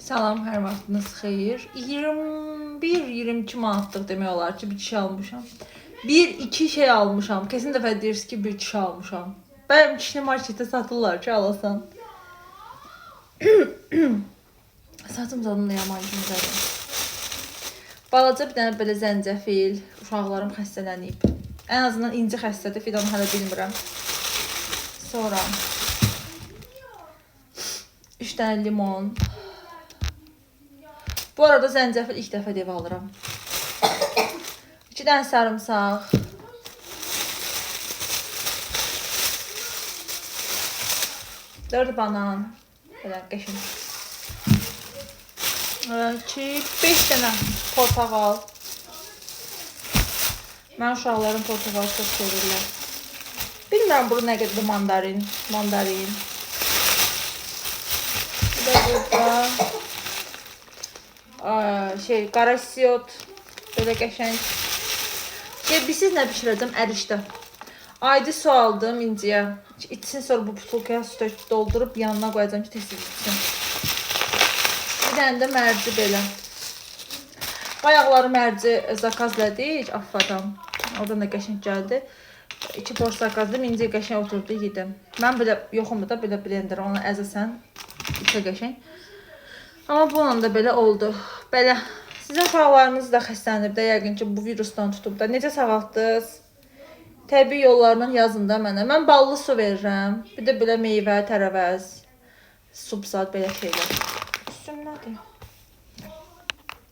Salam, hər vaxtınız xeyir. 21-22 manatlıq demək olar ki, bir kişi almışam. Bir-iki şey almışam. Kesin dəfə deyirsiniz ki, bir kişi almışam. Bəlkə kişini marketdə satırlar ki, alasan. Satım zadını da yaman gündədir. Balaca bir dənə belə zəncəfil. Uşaqlarım xəstələnib. Ən azından inci xəstədir, Fidan hələ bilmirəm. Sonra 3 dənə limon. Bu arada zəncəfil ilk dəfə dev alıram. 2 dənə sarımsaq. 4 banan. Belə qəşəng. 5 dənə portağal. Mən uşaqlarım portağal çox sevirlər. Bilmirəm bu nə qədər mandarin. Bir də burada qarasiyot, belə qəşəng. Bilsiz nə bişirəcəm? Ərişdə. Adi su aldım inciyə. İçsin, sonra bu butulkaya su doldurub yanına qoyacağım ki, tez içsin. Bir dənə də mərci belə. Bayaqları mərci zakaz elədik, Affadan. Oradan da qəşəng gəldi. 2 borç zakazdım, inciyə qəşəng oturdu, yedim. Mən belə yoxum da belə blender, onu əzəsən, içə qəşəng. Amma bununla da belə oldu. Belə, sizin uşaqlarınız da xəstələnib də, yəqin ki, bu virusdan tutub da. Necə sağaltdınız? Təbii yollarla yazın da mənə. Mən ballı su verirəm. Bir də belə meyvə, tərəvəz, subsat, belə şeylər. Üstüm nədir?